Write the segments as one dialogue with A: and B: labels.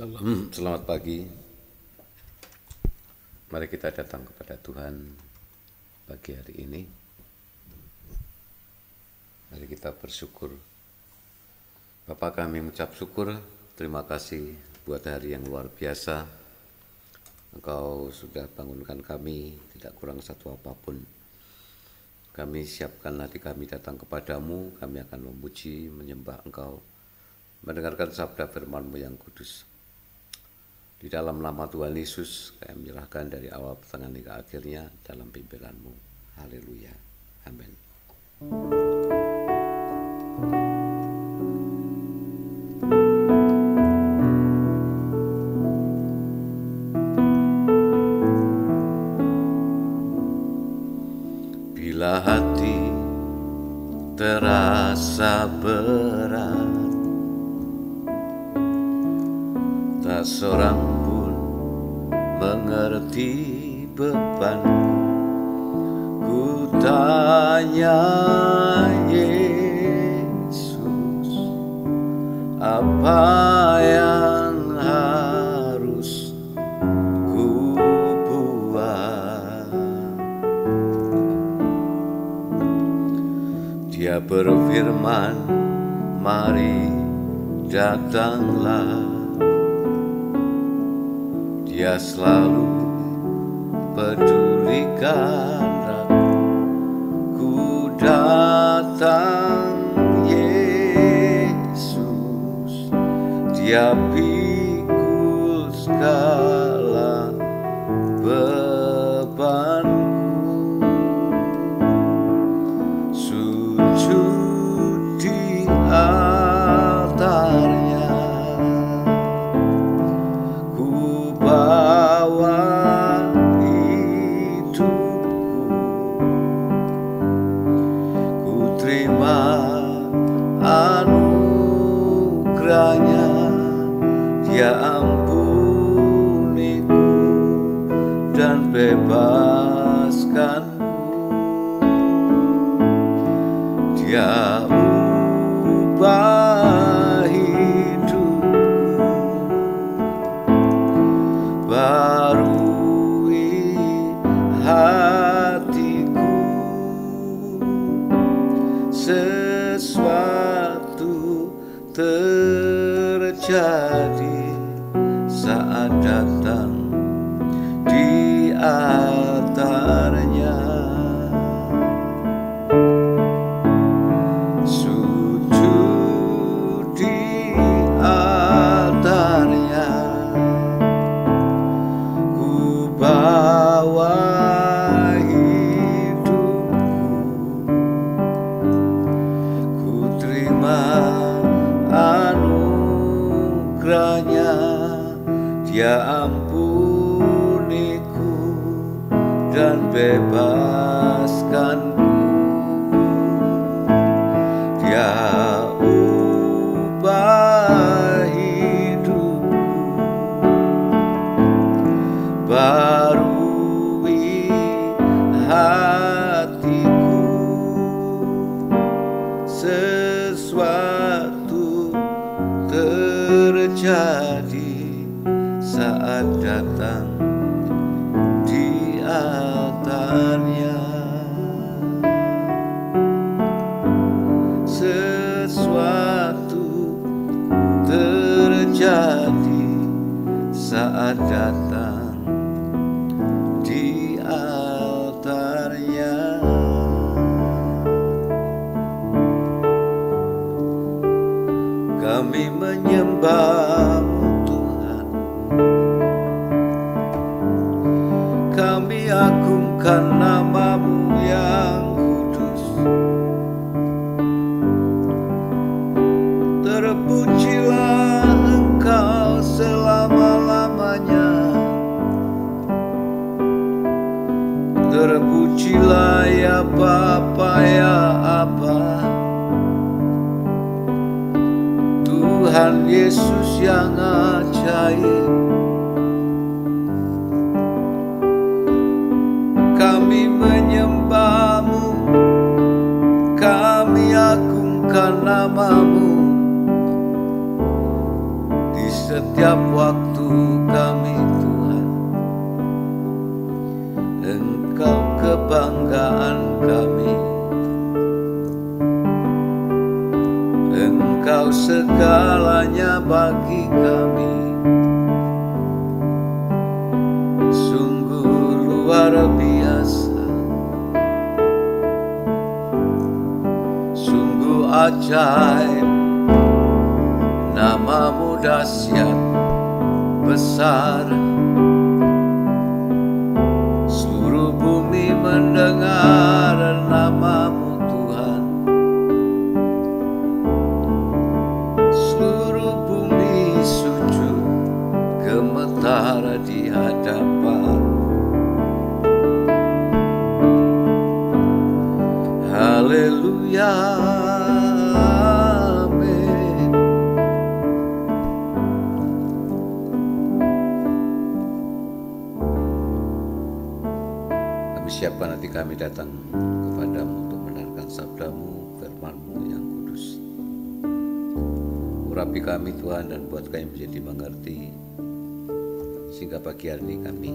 A: Selamat pagi. Mari kita datang kepada Tuhan pagi hari ini. Mari kita bersyukur. Bapa, kami mengucap syukur, terima kasih buat hari yang luar biasa. Engkau sudah bangunkan kami, tidak kurang satu apapun. Kami siapkan hati kami datang kepadamu, kami akan memuji, menyembah Engkau, mendengarkan sabda firman-Mu yang kudus. Di dalam nama Tuhan Yesus, kami menyerahkan dari awal pertengahan hingga akhirnya dalam pimpinan-Mu. Haleluya. Amin. Bila hati terasa berat, tak seorang pun mengerti bebanku. Ku tanya Yesus, apa yang harus ku buat? Dia berfirman, mari datanglah. Dia selalu pedulikan aku. Ku datang Yesus, Dia pikul segala bebanku. Sujud di altarnya, bawa hidupku, ku terima anugerahnya. Dia ampuniku dan bebaskanku. Dia ubah barui hatiku. Sesuatu terjadi saat datang di altarnya. Sujud di altarnya, bawa hidupku, ku terima anugerahnya. Dia ampuniku dan bebaskanku. Dia ubah hidupku, barui hatiku. Sesuatu terjadi saat datang di altarnya. Sesuatu terjadi saat datang di altarnya. Kami menyembah-Mu Tuhan, kami agungkan nama-Mu yang kudus. Terpujilah Engkau selama-lamanya. Terpujilah ya Bapa ya Aba, Tuhan Yesus yang ajaib. Kami menyembah-Mu, kami agungkan nama-Mu. Di setiap waktu kami Tuhan. Engkau kebanggaan kami, Engkau segalanya bagi kami. Sungguh luar biasa, sungguh ajaib, namamu dahsyat besar. Seluruh bumi mendengar namamu Tuhan. Seluruh bumi sujud gemetar di hadapan. Haleluya, amin. Kami siapkan hati kami datang kepadamu untuk mendengarkan sabdamu, firmanmu yang kudus. Urapi kami Tuhan dan buat kami menjadi mengerti, sehingga pagi hari ini kami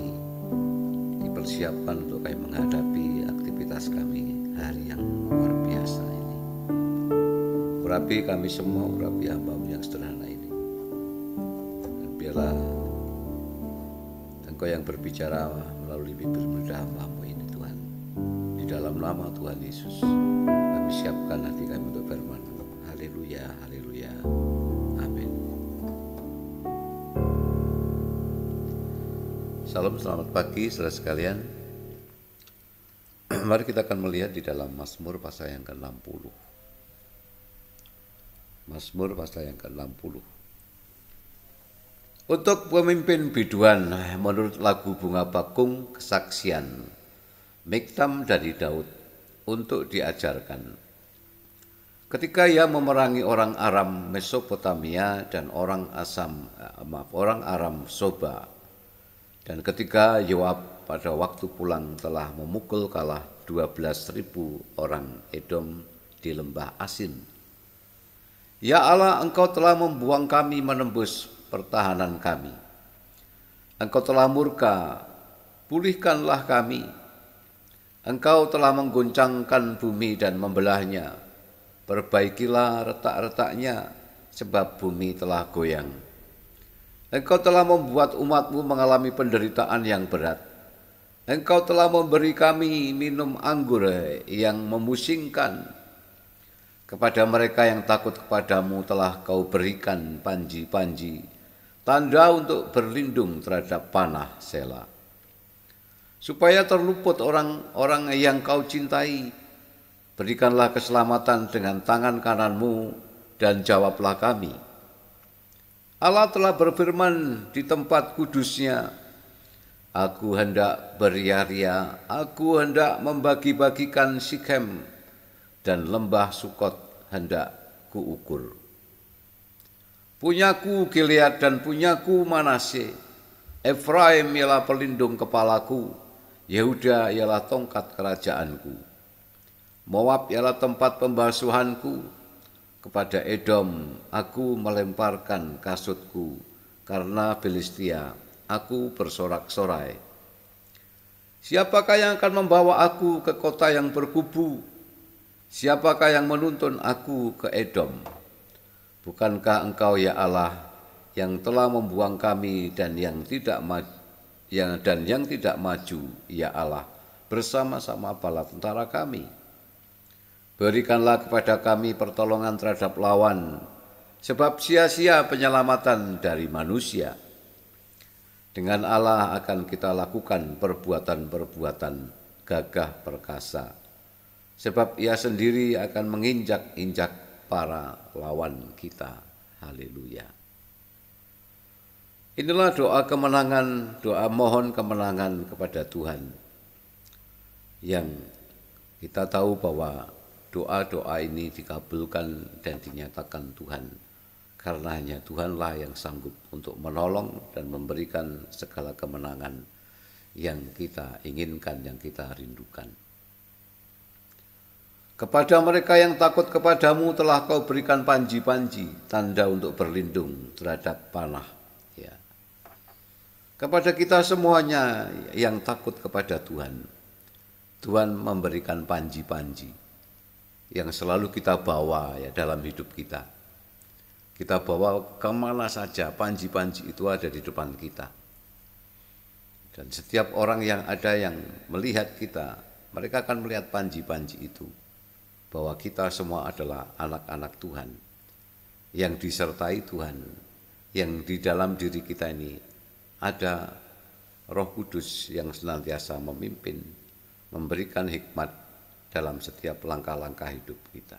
A: dipersiapkan untuk kami menghadapi aktivitas kami hari yang luar biasa ini. Urapi kami semua, urapi hamba-Mu yang sederhana ini. Dan biarlah Engkau yang berbicara melalui bibir muda hamba-Mu ini Tuhan. Di dalam nama Tuhan Yesus, kami siapkan hati kami untuk firman-Mu. Haleluya, haleluya, amin. Salam, selamat pagi saudara sekalian. Mari kita akan melihat di dalam Mazmur pasal yang ke-60. Mazmur pasal yang ke-60. Untuk pemimpin biduan menurut lagu Bunga Bakung Kesaksian, Miktam dari Daud, untuk diajarkan. Ketika ia memerangi orang Aram Mesopotamia dan orang Aram Soba, dan ketika Yoab pada waktu pulang telah memukul kalah 12.000 orang Edom di lembah Asin. Ya Allah, Engkau telah membuang kami menembus pertahanan kami. Engkau telah murka, pulihkanlah kami. Engkau telah mengguncangkan bumi dan membelahnya. Perbaikilah retak-retaknya, sebab bumi telah goyang. Engkau telah membuat umat-Mu mengalami penderitaan yang berat. Engkau telah memberi kami minum anggur yang memusingkan. Kepada mereka yang takut kepadamu telah Kau berikan panji-panji, tanda untuk berlindung terhadap panah Sela. Supaya terluput orang-orang yang Kau cintai, berikanlah keselamatan dengan tangan kanan-Mu dan jawablah kami. Allah telah berfirman di tempat kudusnya, Aku hendak beria-ria, aku hendak membagi-bagikan Sikhem, dan lembah Sukot hendak kuukur. Punyaku Gilead dan punyaku Manase, Efraim ialah pelindung kepalaku, Yehuda ialah tongkat kerajaanku. Moab ialah tempat pembasuhanku, kepada Edom aku melemparkan kasutku, karena Filistia aku bersorak-sorai. Siapakah yang akan membawa aku ke kota yang berkubu? Siapakah yang menuntun aku ke Edom? Bukankah Engkau ya Allah yang telah membuang kami dan yang tidak maju, ya Allah, bersama-sama bala tentara kami? Berikanlah kepada kami pertolongan terhadap lawan, sebab sia-sia penyelamatan dari manusia. Dengan Allah akan kita lakukan perbuatan-perbuatan gagah perkasa, sebab Ia sendiri akan menginjak-injak para lawan kita. Haleluya. Inilah doa kemenangan, doa mohon kemenangan kepada Tuhan, yang kita tahu bahwa doa-doa ini dikabulkan dan dinyatakan Tuhan, karena hanya Tuhanlah yang sanggup untuk menolong dan memberikan segala kemenangan yang kita inginkan, yang kita rindukan. Kepada mereka yang takut kepadamu telah Kau berikan panji-panji, tanda untuk berlindung terhadap panah Ya. Kepada kita semuanya yang takut kepada Tuhan, Tuhan memberikan panji-panji yang selalu kita bawa ya dalam hidup kita. Kita bawa kemana saja, panji-panji itu ada di depan kita. Dan setiap orang yang ada yang melihat kita, mereka akan melihat panji-panji itu. Bahwa kita semua adalah anak-anak Tuhan, yang disertai Tuhan, yang di dalam diri kita ini ada Roh Kudus yang senantiasa memimpin, memberikan hikmat dalam setiap langkah-langkah hidup kita.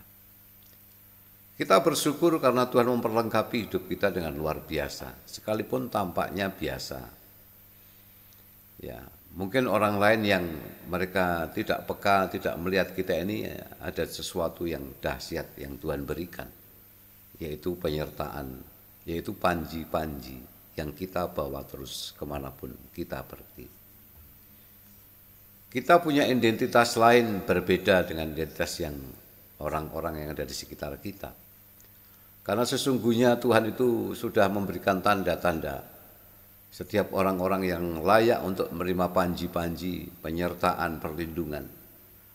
A: Kita bersyukur karena Tuhan memperlengkapi hidup kita dengan luar biasa, sekalipun tampaknya biasa. Ya, mungkin orang lain yang mereka tidak peka, tidak melihat kita ini ada sesuatu yang dahsyat yang Tuhan berikan, yaitu penyertaan, yaitu panji-panji yang kita bawa terus kemanapun kita pergi. Kita punya identitas lain berbeda dengan identitas yang orang-orang yang ada di sekitar kita. Karena sesungguhnya Tuhan itu sudah memberikan tanda-tanda. Setiap orang-orang yang layak untuk menerima panji-panji, penyertaan, perlindungan,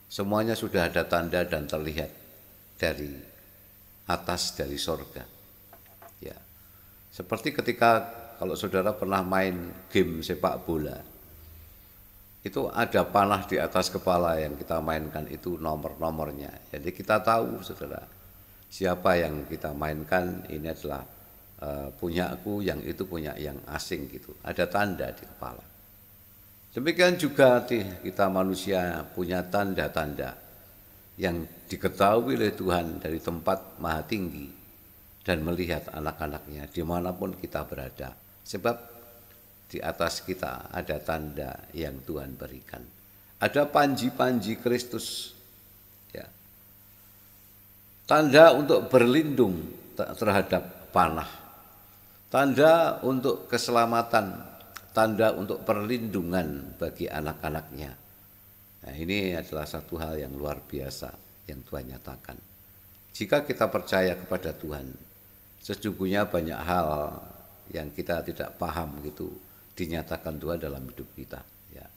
A: semuanya sudah ada tanda dan terlihat dari atas, dari sorga. Ya. Seperti ketika kalau saudara pernah main game sepak bola, itu ada panah di atas kepala yang kita mainkan itu nomor-nomornya. Jadi kita tahu saudara, siapa yang kita mainkan ini adalah punyaku, yang itu punya yang asing gitu. Ada tanda di kepala. Demikian juga kita manusia punya tanda-tanda yang diketahui oleh Tuhan dari tempat maha tinggi dan melihat anak-anaknya dimanapun kita berada. Sebab di atas kita ada tanda yang Tuhan berikan. Ada panji-panji Kristus. Ya. Tanda untuk berlindung terhadap panah. Tanda untuk keselamatan. Tanda untuk perlindungan bagi anak-anaknya. Nah, ini adalah satu hal yang luar biasa yang Tuhan nyatakan. Jika kita percaya kepada Tuhan, sesungguhnya banyak hal yang kita tidak paham gitu dinyatakan Tuhan dalam hidup kita. Ya.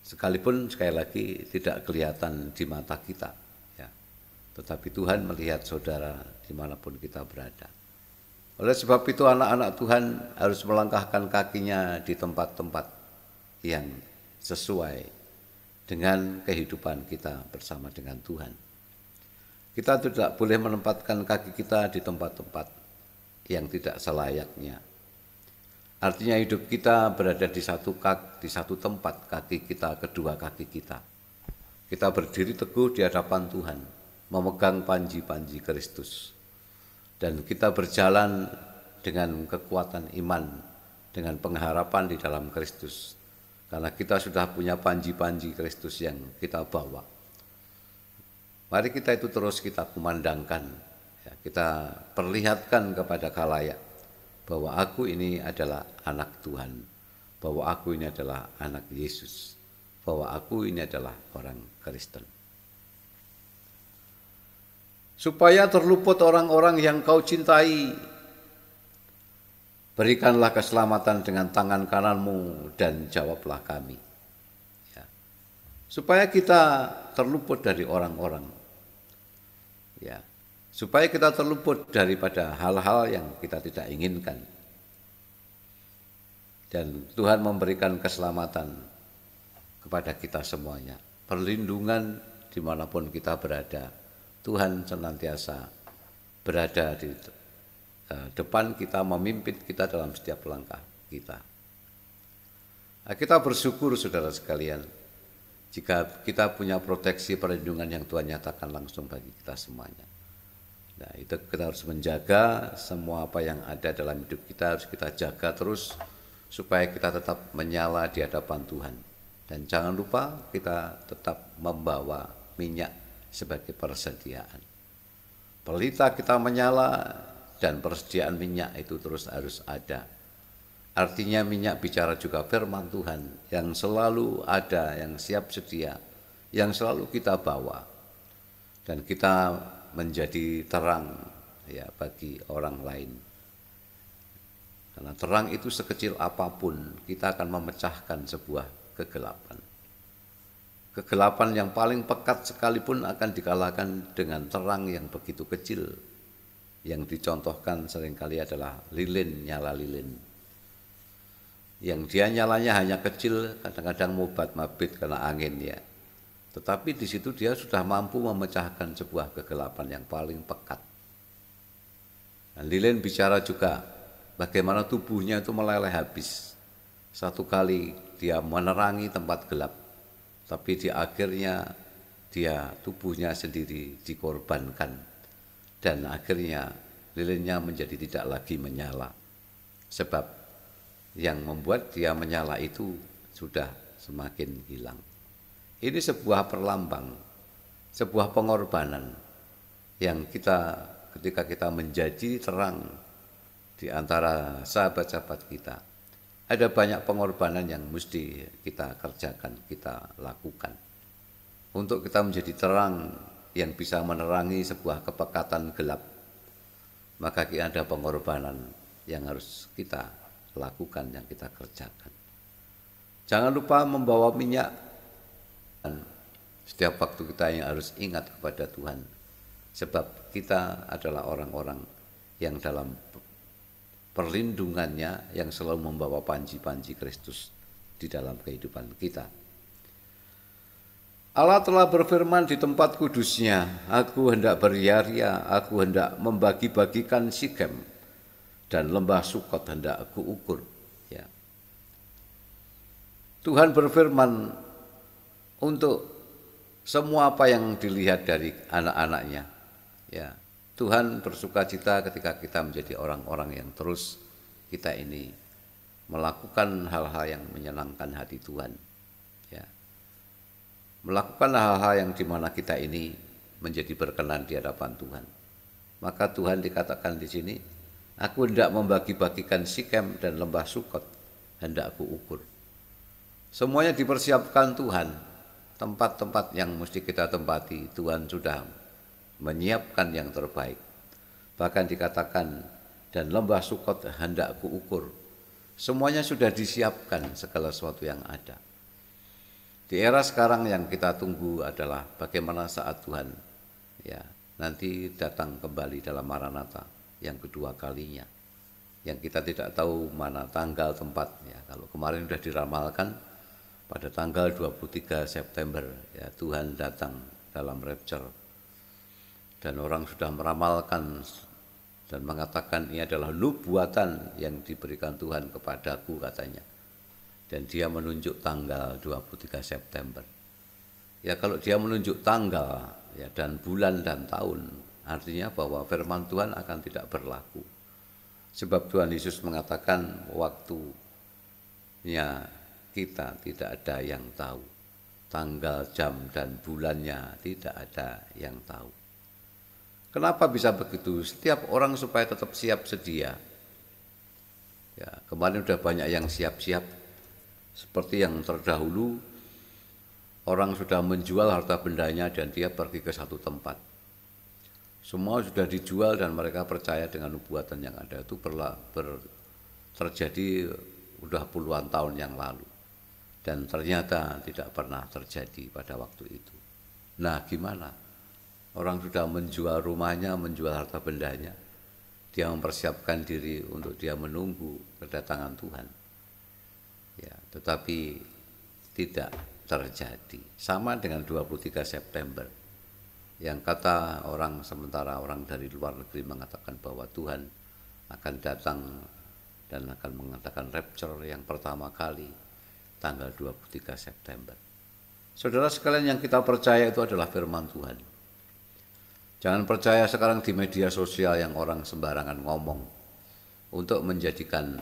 A: Sekalipun sekali lagi tidak kelihatan di mata kita, ya. Tetapi Tuhan melihat saudara dimanapun kita berada. Oleh sebab itu anak-anak Tuhan harus melangkahkan kakinya di tempat-tempat yang sesuai dengan kehidupan kita bersama dengan Tuhan. Kita tidak boleh menempatkan kaki kita di tempat-tempat yang tidak selayaknya. Artinya hidup kita berada di satu tempat, kaki kita, kedua kaki kita. Kita berdiri teguh di hadapan Tuhan, memegang panji-panji Kristus. Dan kita berjalan dengan kekuatan iman, dengan pengharapan di dalam Kristus. Karena kita sudah punya panji-panji Kristus yang kita bawa. Mari kita itu terus kita kumandangkan, ya, kita perlihatkan kepada khalayak bahwa aku ini adalah anak Tuhan, bahwa aku ini adalah anak Yesus, bahwa aku ini adalah orang Kristen. Supaya terluput orang-orang yang kau cintai, berikanlah keselamatan dengan tangan kananmu dan jawablah kami. Ya. Supaya kita terluput dari orang-orang. Ya. Supaya kita terluput daripada hal-hal yang kita tidak inginkan. Dan Tuhan memberikan keselamatan kepada kita semuanya. Perlindungan dimanapun kita berada. Tuhan senantiasa berada di depan kita, memimpin kita dalam setiap langkah kita. Nah, kita bersyukur saudara sekalian, jika kita punya proteksi perlindungan yang Tuhan nyatakan langsung bagi kita semuanya. Nah, itu kita harus menjaga semua apa yang ada dalam hidup kita, harus kita jaga terus supaya kita tetap menyala di hadapan Tuhan. Dan jangan lupa kita tetap membawa minyak sebagai persediaan. Pelita kita menyala dan persediaan minyak itu terus harus ada. Artinya minyak bicara juga firman Tuhan yang selalu ada, yang siap sedia, yang selalu kita bawa. Dan kita menjadi terang ya bagi orang lain. Karena terang itu sekecil apapun, kita akan memecahkan sebuah kegelapan. Kegelapan yang paling pekat sekalipun akan dikalahkan dengan terang yang begitu kecil. Yang dicontohkan seringkali adalah lilin, nyala lilin. Yang dia nyalanya hanya kecil, kadang-kadang mobat-mabit karena angin ya. Tetapi di situ dia sudah mampu memecahkan sebuah kegelapan yang paling pekat. Dan lilin bicara juga bagaimana tubuhnya itu meleleh habis. Satu kali dia menerangi tempat gelap, tapi di akhirnya tubuhnya sendiri dikorbankan. Dan akhirnya lilinnya menjadi tidak lagi menyala. Sebab yang membuat dia menyala itu sudah semakin hilang. Ini sebuah perlambang, sebuah pengorbanan yang ketika kita menjadi terang di antara sahabat-sahabat kita, ada banyak pengorbanan yang mesti kita kerjakan, kita lakukan. Untuk kita menjadi terang yang bisa menerangi sebuah kepekatan gelap, maka ada pengorbanan yang harus kita lakukan, yang kita kerjakan. Jangan lupa membawa minyak. Setiap waktu kita yang harus ingat kepada Tuhan, sebab kita adalah orang-orang yang dalam perlindungannya, yang selalu membawa panji-panji Kristus di dalam kehidupan kita. Allah telah berfirman di tempat kudusnya, aku hendak beria-ria, aku hendak membagi-bagikan Sikem, dan lembah Sukot hendak aku ukur. Ya. Tuhan berfirman untuk semua apa yang dilihat dari anak-anaknya. Ya, Tuhan bersukacita ketika kita menjadi orang-orang yang terus kita ini melakukan hal-hal yang menyenangkan hati Tuhan. Ya, melakukan hal-hal yang dimana kita ini menjadi berkenan di hadapan Tuhan. Maka Tuhan dikatakan di sini, aku hendak membagi-bagikan Sikem dan lembah Sukot, hendak aku ukur. Semuanya dipersiapkan Tuhan. Tempat-tempat yang mesti kita tempati, Tuhan sudah menyiapkan yang terbaik. Bahkan dikatakan, dan lembah Sukot hendak kuukur. Semuanya sudah disiapkan, segala sesuatu yang ada. Di era sekarang yang kita tunggu adalah bagaimana saat Tuhan ya nanti datang kembali dalam Maranatha yang kedua kalinya. Yang kita tidak tahu mana tanggal tempatnya. Kalau kemarin sudah diramalkan, pada tanggal 23 September ya Tuhan datang dalam rapture. Dan orang sudah meramalkan dan mengatakan ini adalah nubuatan yang diberikan Tuhan kepadaku katanya. Dan dia menunjuk tanggal 23 September. Ya kalau dia menunjuk tanggal ya dan bulan dan tahun, artinya bahwa firman Tuhan akan tidak berlaku. Sebab Tuhan Yesus mengatakan waktunya kita tidak ada yang tahu. Tanggal, jam, dan bulannya tidak ada yang tahu. Kenapa bisa begitu? Setiap orang supaya tetap siap sedia. Ya, kemarin sudah banyak yang siap-siap. Seperti yang terdahulu, orang sudah menjual harta bendanya dan dia pergi ke satu tempat. Semua sudah dijual dan mereka percaya dengan nubuatan yang ada itu terjadi sudah puluhan tahun yang lalu. Dan ternyata tidak pernah terjadi pada waktu itu. Nah gimana? Orang sudah menjual rumahnya, menjual harta bendanya. Dia mempersiapkan diri untuk dia menunggu kedatangan Tuhan. Ya, tetapi tidak terjadi. Sama dengan 23 September. Yang kata orang sementara orang dari luar negeri mengatakan bahwa Tuhan akan datang dan akan mengatakan rapture yang pertama kali tanggal 23 September. Saudara sekalian, yang kita percaya itu adalah firman Tuhan. Jangan percaya sekarang di media sosial yang orang sembarangan ngomong untuk menjadikan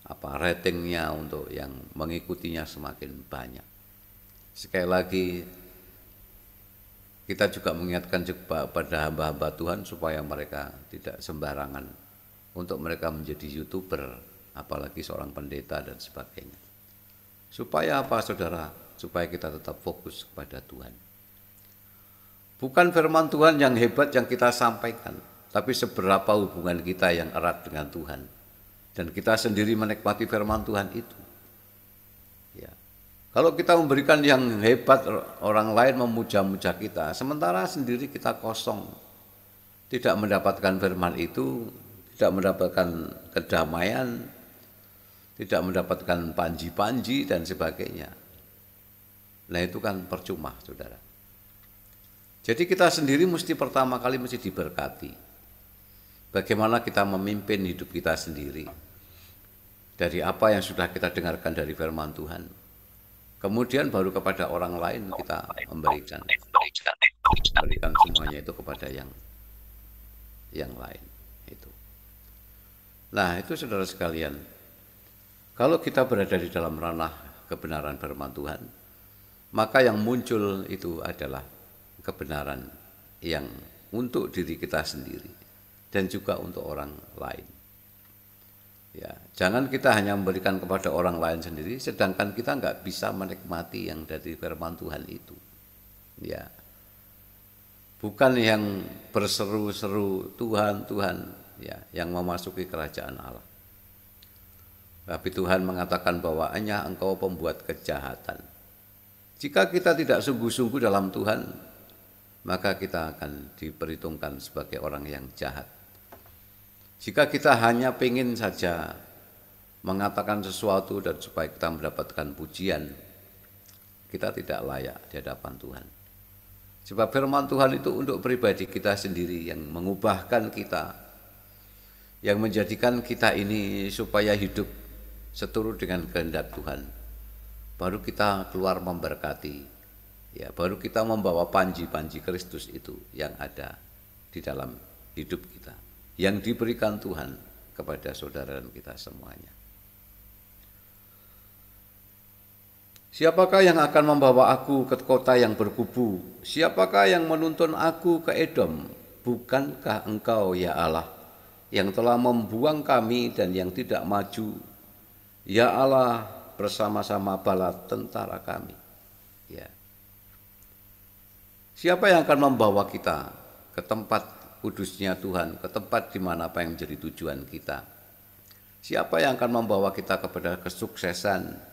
A: ratingnya untuk yang mengikutinya semakin banyak. Sekali lagi kita juga mengingatkan pada hamba-hamba Tuhan supaya mereka tidak sembarangan untuk mereka menjadi YouTuber, apalagi seorang pendeta dan sebagainya. Supaya apa saudara? Supaya kita tetap fokus kepada Tuhan. Bukan firman Tuhan yang hebat yang kita sampaikan, tapi seberapa hubungan kita yang erat dengan Tuhan. dan kita sendiri menikmati firman Tuhan itu. Ya. Kalau kita memberikan yang hebat, orang lain memuja-muja kita, sementara sendiri kita kosong, tidak mendapatkan firman itu, tidak mendapatkan kedamaian, tidak mendapatkan panji-panji dan sebagainya. Nah itu kan percuma, saudara. Jadi kita sendiri mesti pertama kali mesti diberkati. Bagaimana kita memimpin hidup kita sendiri dari apa yang sudah kita dengarkan dari firman Tuhan. Kemudian baru kepada orang lain kita memberikan semuanya itu kepada yang lain itu. Nah itu saudara sekalian, kalau kita berada di dalam ranah kebenaran firman Tuhan, maka yang muncul itu adalah kebenaran yang untuk diri kita sendiri dan juga untuk orang lain. Ya, jangan kita hanya memberikan kepada orang lain sendiri, sedangkan kita nggak bisa menikmati yang dari firman Tuhan itu. Ya, bukan yang berseru-seru Tuhan, Tuhan, ya, yang memasuki kerajaan Allah. Tapi Tuhan mengatakan bahwa hanya Engkau pembuat kejahatan. Jika kita tidak sungguh-sungguh dalam Tuhan, maka kita akan diperhitungkan sebagai orang yang jahat. Jika kita hanya ingin saja mengatakan sesuatu dan supaya kita mendapatkan pujian, kita tidak layak di hadapan Tuhan. Sebab firman Tuhan itu untuk pribadi kita sendiri, yang mengubahkan kita, yang menjadikan kita ini supaya hidup seturut dengan kehendak Tuhan. Baru kita keluar memberkati, ya, baru kita membawa panji-panji Kristus itu yang ada di dalam hidup kita, yang diberikan Tuhan kepada saudara dan kita semuanya. Siapakah yang akan membawa aku ke kota yang berkubu? Siapakah yang menuntun aku ke Edom? Bukankah Engkau, ya Allah, yang telah membuang kami dan yang tidak maju? Ya Allah, bersama-sama bala tentara kami. Ya. Siapa yang akan membawa kita ke tempat kudusnya Tuhan, ke tempat di mana apa yang menjadi tujuan kita? Siapa yang akan membawa kita kepada kesuksesan?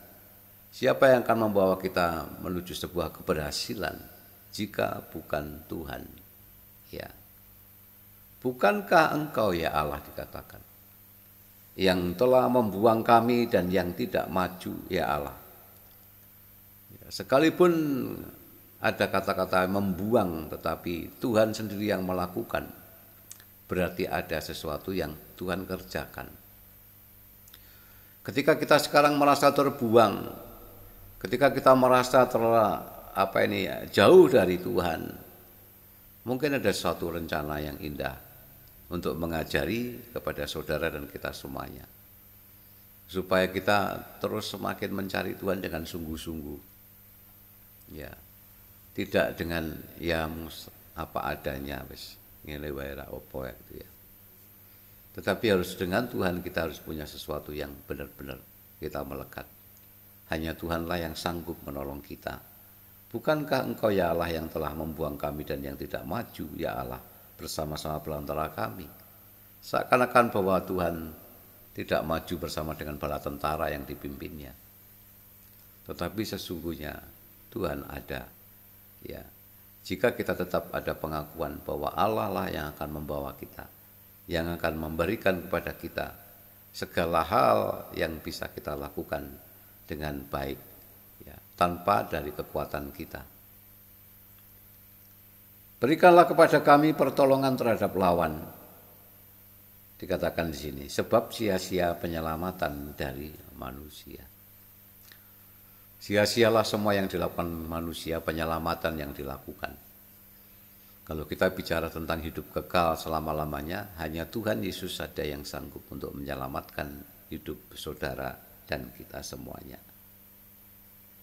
A: Siapa yang akan membawa kita menuju sebuah keberhasilan jika bukan Tuhan? Ya. Bukankah Engkau, ya Allah, dikatakan, yang telah membuang kami dan yang tidak maju, ya Allah. Ya, sekalipun ada kata-kata membuang, tetapi Tuhan sendiri yang melakukan, berarti ada sesuatu yang Tuhan kerjakan. Ketika kita sekarang merasa terbuang, ketika kita merasa jauh dari Tuhan, mungkin ada suatu rencana yang indah untuk mengajari kepada saudara dan kita semuanya, supaya kita terus semakin mencari Tuhan dengan sungguh-sungguh, ya, tidak dengan apa adanya, wis ngene wae ra opo gitu ya. Tetapi harus dengan Tuhan kita harus punya sesuatu yang benar-benar kita melekat. Hanya Tuhanlah yang sanggup menolong kita. Bukankah Engkau, ya Allah, yang telah membuang kami dan yang tidak maju, ya Allah, bersama-sama belantara kami? Seakan-akan bahwa Tuhan tidak maju bersama dengan bala tentara yang dipimpinnya. Tetapi sesungguhnya Tuhan ada. Ya, jika kita tetap ada pengakuan bahwa Allah lah yang akan membawa kita, yang akan memberikan kepada kita segala hal yang bisa kita lakukan dengan baik, ya, tanpa dari kekuatan kita. Berikanlah kepada kami pertolongan terhadap lawan, dikatakan di sini, sebab sia-sia penyelamatan dari manusia. Sia-sialah semua yang dilakukan manusia, penyelamatan yang dilakukan. Kalau kita bicara tentang hidup kekal selama-lamanya, hanya Tuhan Yesus saja yang sanggup untuk menyelamatkan hidup saudara dan kita semuanya.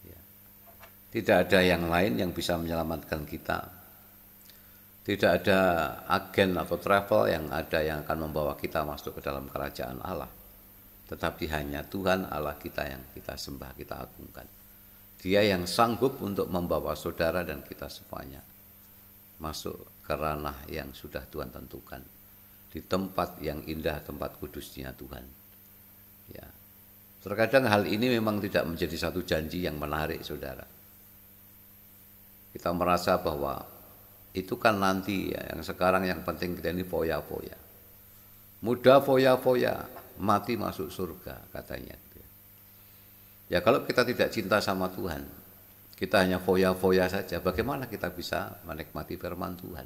A: Ya. Tidak ada yang lain yang bisa menyelamatkan kita. Tidak ada agen atau travel yang akan membawa kita masuk ke dalam kerajaan Allah. Tetapi hanya Tuhan Allah kita yang kita sembah, kita agungkan. Dia yang sanggup untuk membawa saudara dan kita semuanya masuk ke ranah yang sudah Tuhan tentukan. Di tempat yang indah, tempat kudusnya Tuhan. Ya. Terkadang hal ini memang tidak menjadi satu janji yang menarik, saudara. Kita merasa bahwa itu kan nanti ya, yang sekarang yang penting kita ini foya-foya. Muda foya-foya, mati masuk surga katanya. Ya kalau kita tidak cinta sama Tuhan, kita hanya foya-foya saja, bagaimana kita bisa menikmati firman Tuhan?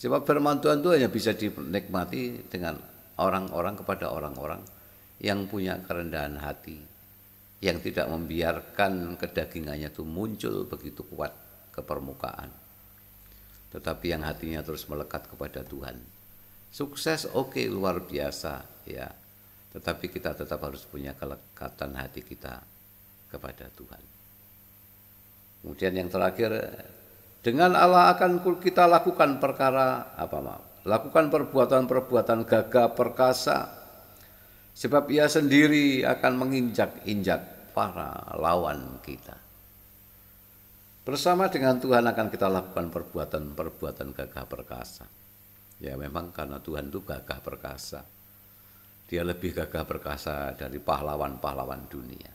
A: Sebab firman Tuhan itu hanya bisa dinikmati dengan orang-orang kepada orang-orang yang punya kerendahan hati, yang tidak membiarkan kedagingannya itu muncul begitu kuat ke permukaan, tetapi yang hatinya terus melekat kepada Tuhan. Sukses oke, luar biasa ya, tetapi kita tetap harus punya kelekatan hati kita kepada Tuhan. Kemudian yang terakhir, dengan Allah akan kita lakukan perkara lakukan perbuatan-perbuatan gagah perkasa, sebab Ia sendiri akan menginjak-injak para lawan kita. Bersama dengan Tuhan akan kita lakukan perbuatan-perbuatan gagah perkasa. Ya memang karena Tuhan itu gagah perkasa. Dia lebih gagah perkasa dari pahlawan-pahlawan dunia.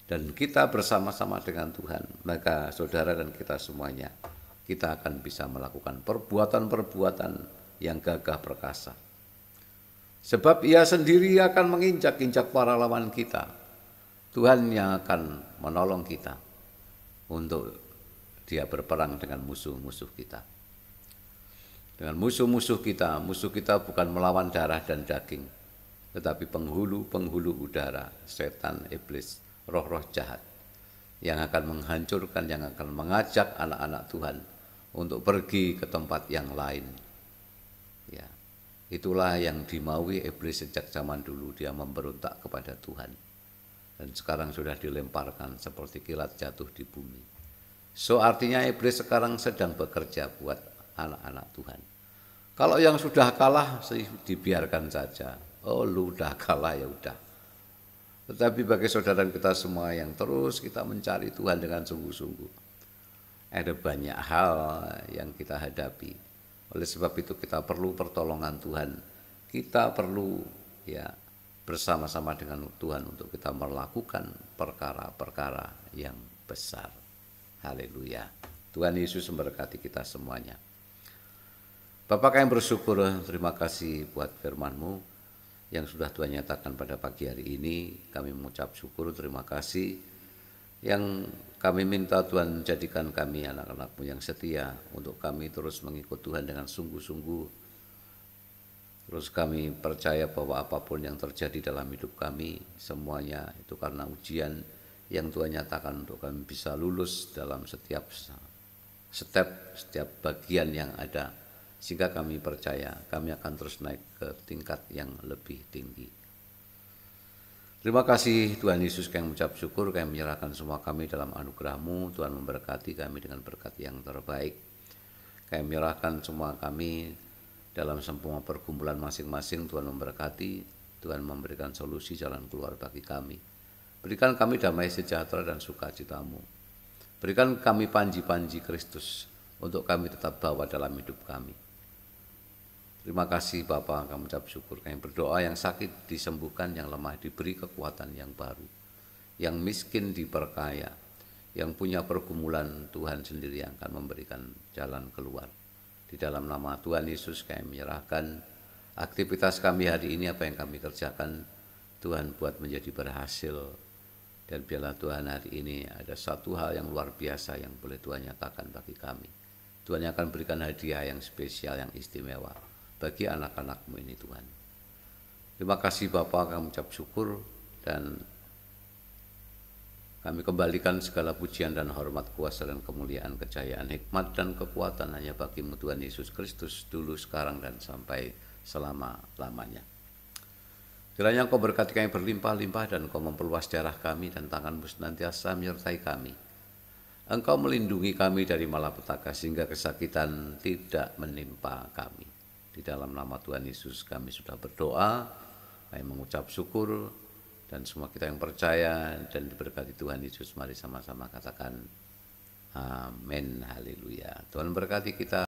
A: Dan kita bersama-sama dengan Tuhan, maka saudara dan kita semuanya, kita akan bisa melakukan perbuatan-perbuatan yang gagah perkasa. Sebab Ia sendiri akan menginjak-injak para lawan kita. Tuhan yang akan menolong kita untuk Dia berperang dengan musuh-musuh kita. Dengan musuh-musuh kita bukan melawan darah dan daging, tetapi penghulu-penghulu udara, setan, iblis, roh-roh jahat yang akan menghancurkan, yang akan mengajak anak-anak Tuhan untuk pergi ke tempat yang lain. Ya, itulah yang dimaui iblis sejak zaman dulu. Dia memberontak kepada Tuhan dan sekarang sudah dilemparkan seperti kilat jatuh di bumi. So artinya iblis sekarang sedang bekerja buat anak-anak Tuhan. Kalau yang sudah kalah sih dibiarkan saja. Oh lu udah kalah ya udah. Tetapi bagi saudara kita semua yang terus kita mencari Tuhan dengan sungguh-sungguh, ada banyak hal yang kita hadapi. Oleh sebab itu kita perlu pertolongan Tuhan. Kita perlu ya bersama-sama dengan Tuhan untuk kita melakukan perkara-perkara yang besar. Haleluya. Tuhan Yesus memberkati kita semuanya. Bapak kami bersyukur, terima kasih buat firman-Mu yang sudah Tuhan nyatakan pada pagi hari ini. Kami mengucap syukur, terima kasih. Yang kami minta Tuhan jadikan kami anak-anak-Mu yang setia untuk kami terus mengikut Tuhan dengan sungguh-sungguh. Terus kami percaya bahwa apapun yang terjadi dalam hidup kami, semuanya itu karena ujian yang Tuhan nyatakan untuk kami bisa lulus dalam setiap bagian yang ada. Sehingga kami percaya kami akan terus naik ke tingkat yang lebih tinggi. Terima kasih Tuhan Yesus, kami mengucap syukur, kami menyerahkan semua kami dalam anugerah-Mu. Tuhan memberkati kami dengan berkat yang terbaik. Kami menyerahkan semua kami dalam semua pergumulan masing-masing. Tuhan memberkati, Tuhan memberikan solusi jalan keluar bagi kami. Berikan kami damai sejahtera dan sukacita-Mu. Berikan kami panji-panji Kristus untuk kami tetap bawa dalam hidup kami. Terima kasih Bapa, kami ucap syukur. Kami berdoa yang sakit disembuhkan, yang lemah diberi kekuatan yang baru, yang miskin diperkaya, yang punya pergumulan Tuhan sendiri yang akan memberikan jalan keluar. Di dalam nama Tuhan Yesus kami menyerahkan aktivitas kami hari ini, apa yang kami kerjakan, Tuhan buat menjadi berhasil. Dan biarlah Tuhan hari ini ada satu hal yang luar biasa yang boleh Tuhan nyatakan bagi kami. Tuhan yang akan berikan hadiah yang spesial, yang istimewa bagi anak-anak-Mu ini Tuhan. Terima kasih Bapa, kami ucap syukur dan kami kembalikan segala pujian dan hormat, kuasa dan kemuliaan, kejayaan, hikmat dan kekuatan hanya bagi-Mu Tuhan Yesus Kristus, dulu, sekarang dan sampai selama-lamanya. Kiranya Engkau berkati kami berlimpah-limpah dan Engkau memperluas daerah kami dan tangan-Mu senantiasa menyertai kami. Engkau melindungi kami dari malapetaka sehingga kesakitan tidak menimpa kami. Di dalam nama Tuhan Yesus kami sudah berdoa, kami mengucap syukur, dan semua kita yang percaya dan diberkati Tuhan Yesus, mari sama-sama katakan amin, haleluya. Tuhan berkati kita.